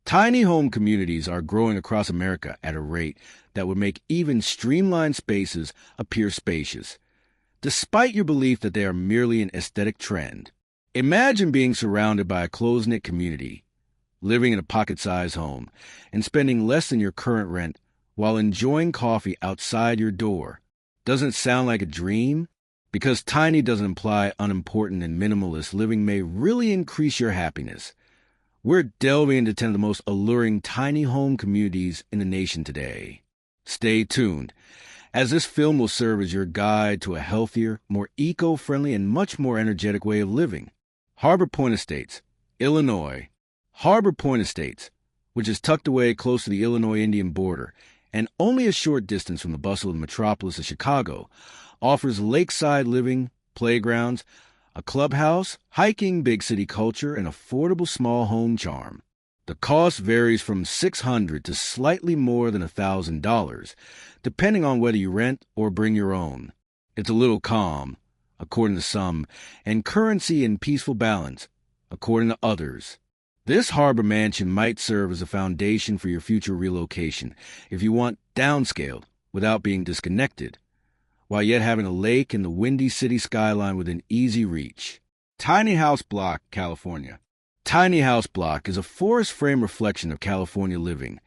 Tiny home communities are growing across America at a rate that would make even streamlined spaces appear spacious, despite your belief that they are merely an aesthetic trend. Imagine being surrounded by a close-knit community, living in a pocket-sized home, and spending less than your current rent while enjoying coffee outside your door. Doesn't it sound like a dream? Because tiny doesn't imply unimportant, and minimalist living may really increase your happiness. We're delving into 10 of the most alluring tiny home communities in the nation today. Stay tuned, as this film will serve as your guide to a healthier, more eco-friendly, and much more energetic way of living. Harbor Point Estates, Illinois. Harbor Point Estates, which is tucked away close to the Illinois-Indian border and only a short distance from the bustle of the metropolis of Chicago, offers lakeside living, playgrounds, a clubhouse, hiking, big city culture, and affordable small home charm. The cost varies from $600 to slightly more than $1,000, depending on whether you rent or bring your own. It's a little calm, according to some, and currency in peaceful balance, according to others. This harbor mansion might serve as a foundation for your future relocation if you want downscaled without being disconnected, while yet having a lake and the windy city skyline within easy reach. Tiny House Block, California. Tiny House Block is a forest frame reflection of California living,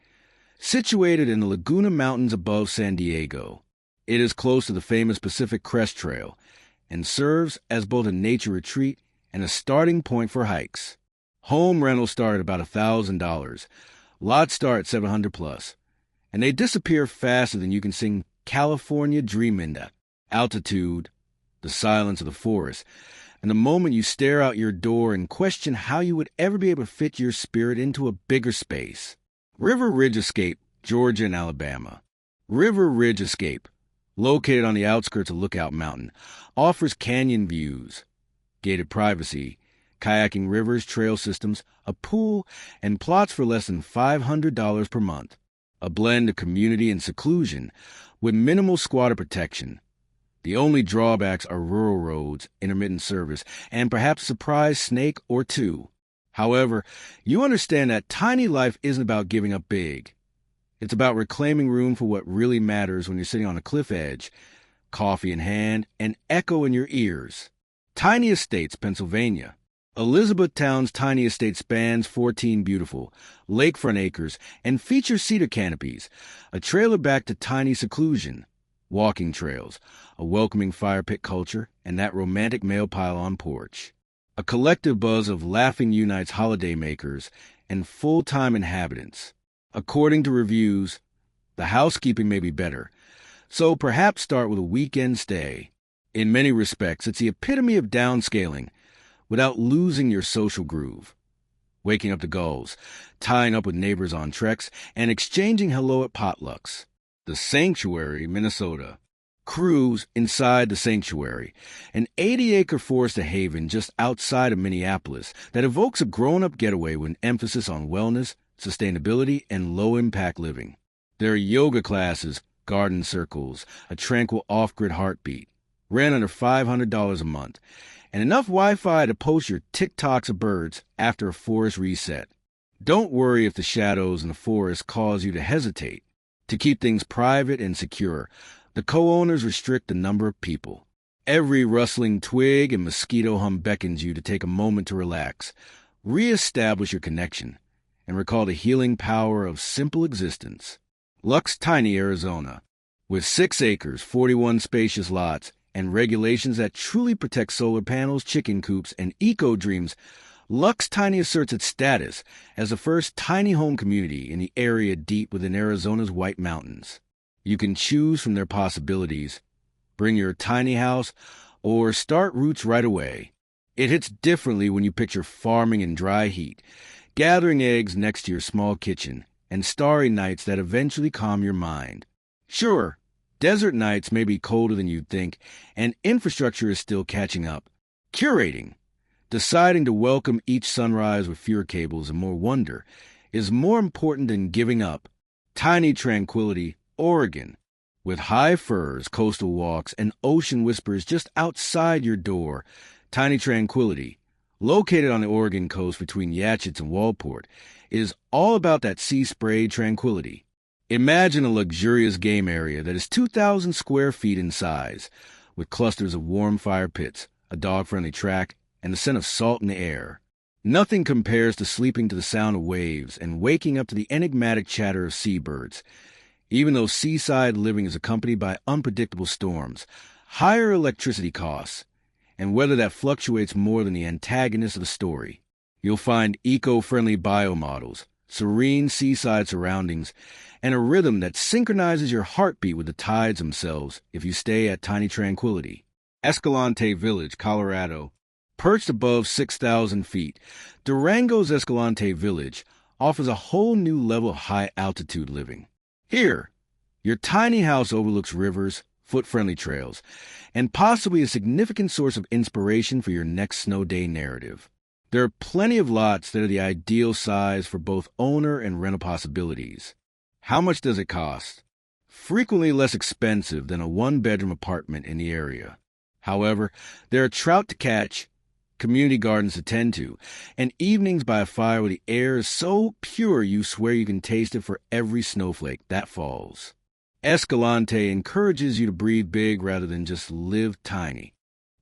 situated in the Laguna Mountains above San Diego. It is close to the famous Pacific Crest Trail and serves as both a nature retreat and a starting point for hikes. Home rentals start at about $1,000. Lots start at $700 plus, and they disappear faster than you can sing California Dreamin'. Altitude, the silence of the forest, and the moment you stare out your door and question how you would ever be able to fit your spirit into a bigger space. River Ridge Escape, Georgia and Alabama. River Ridge Escape, located on the outskirts of Lookout Mountain, offers canyon views, gated privacy, kayaking rivers, trail systems, a pool, and plots for less than $500 per month. A blend of community and seclusion with minimal squatter protection. The only drawbacks are rural roads, intermittent service, and perhaps a surprise snake or two. However, you understand that tiny life isn't about giving up big. It's about reclaiming room for what really matters when you're sitting on a cliff edge, coffee in hand, and echo in your ears. Tiny Estates, Pennsylvania. Elizabethtown's tiny estate spans 14 beautiful, lakefront acres and features cedar canopies, a trailer back to tiny seclusion, walking trails, a welcoming fire pit culture, and that romantic male pylon porch. A collective buzz of laughing unites holidaymakers and full-time inhabitants. According to reviews, the housekeeping may be better, so perhaps start with a weekend stay. In many respects, it's the epitome of downscaling, without losing your social groove. Waking up to gulls, tying up with neighbors on treks, and exchanging hello at potlucks. The Sanctuary, Minnesota. Cruise inside the Sanctuary, an 80-acre forest haven just outside of Minneapolis that evokes a grown-up getaway with an emphasis on wellness, sustainability, and low-impact living. There are yoga classes, garden circles, a tranquil off-grid heartbeat, rent under $500 a month, and enough Wi-Fi to post your TikToks of birds after a forest reset. Don't worry if the shadows in the forest cause you to hesitate. To keep things private and secure, the co-owners restrict the number of people. Every rustling twig and mosquito hum beckons you to take a moment to relax, re-establish your connection, and recall the healing power of simple existence. Lux Tiny, Arizona. With 6 acres, 41 spacious lots, and regulations that truly protect solar panels, chicken coops, and eco-dreams, Lux Tiny asserts its status as the first tiny home community in the area deep within Arizona's White Mountains. You can choose from their possibilities, bring your tiny house, or start roots right away. It hits differently when you picture farming in dry heat, gathering eggs next to your small kitchen, and starry nights that eventually calm your mind. Sure, desert nights may be colder than you'd think, and infrastructure is still catching up. Curating, deciding to welcome each sunrise with fewer cables and more wonder, is more important than giving up. Tiny Tranquility, Oregon. With high firs, coastal walks, and ocean whispers just outside your door, Tiny Tranquility, Located on the Oregon coast between Yatchits and Walport, it is all about that sea-sprayed tranquility. Imagine a luxurious game area that is 2,000 square feet in size, with clusters of warm fire pits, a dog-friendly track, and the scent of salt in the air. Nothing compares to sleeping to the sound of waves and waking up to the enigmatic chatter of seabirds. Even though seaside living is accompanied by unpredictable storms, higher electricity costs, and weather that fluctuates more than the antagonist of the story, you'll find eco-friendly biomodels, serene seaside surroundings, and a rhythm that synchronizes your heartbeat with the tides themselves if you stay at Tiny Tranquility. Escalante Village, Colorado. Perched above 6,000 feet, Durango's Escalante Village offers a whole new level of high-altitude living. Here, your tiny house overlooks rivers, foot-friendly trails, and possibly a significant source of inspiration for your next snow day narrative. There are plenty of lots that are the ideal size for both owner and rental possibilities. How much does it cost? Frequently less expensive than a one-bedroom apartment in the area. However, there are trout to catch, community gardens to tend to, and evenings by a fire where the air is so pure you swear you can taste it for every snowflake that falls. Escalante encourages you to breathe big rather than just live tiny.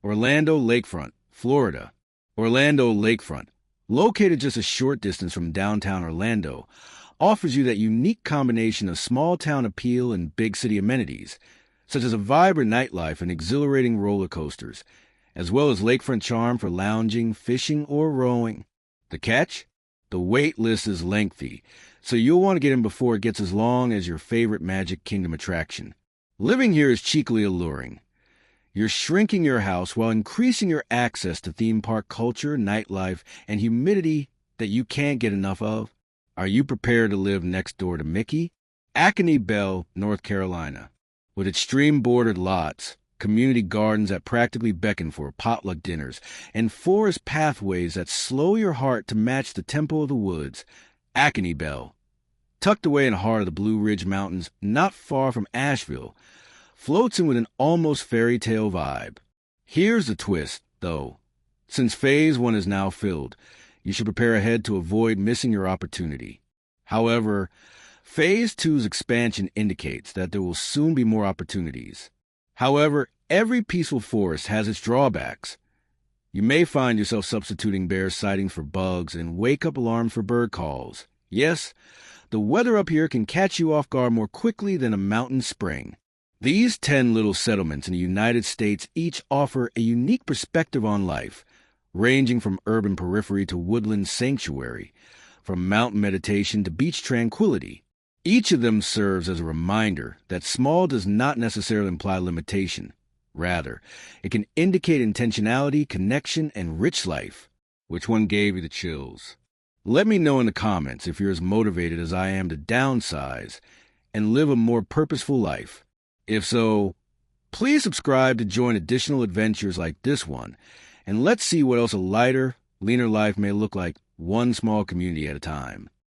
Orlando Lakefront, Florida. Orlando Lakefront, located just a short distance from downtown Orlando, offers you that unique combination of small-town appeal and big-city amenities, such as a vibrant nightlife and exhilarating roller coasters, as well as lakefront charm for lounging, fishing, or rowing. The catch? The wait list is lengthy, so you'll want to get in before it gets as long as your favorite Magic Kingdom attraction. Living here is cheekily alluring. You're shrinking your house while increasing your access to theme park culture, nightlife, and humidity that you can't get enough of. Are you prepared to live next door to Mickey? Acony Bell, North Carolina. With its stream-bordered lots, community gardens that practically beckon for potluck dinners, and forest pathways that slow your heart to match the tempo of the woods, Acony Bell, tucked away in the heart of the Blue Ridge Mountains, not far from Asheville, floats in with an almost fairy tale vibe. Here's the twist, though. Since Phase 1 is now filled, you should prepare ahead to avoid missing your opportunity. However, Phase 2's expansion indicates that there will soon be more opportunities. However, every peaceful forest has its drawbacks. You may find yourself substituting bear sightings for bugs and wake-up alarms for bird calls. Yes, the weather up here can catch you off guard more quickly than a mountain spring. These 10 little settlements in the United States each offer a unique perspective on life, ranging from urban periphery to woodland sanctuary, from mountain meditation to beach tranquility. Each of them serves as a reminder that small does not necessarily imply limitation. Rather, it can indicate intentionality, connection, and rich life. Which one gave you the chills? Let me know in the comments if you're as motivated as I am to downsize and live a more purposeful life. If so, please subscribe to join additional adventures like this one, and let's see what else a lighter, leaner life may look like, one small community at a time.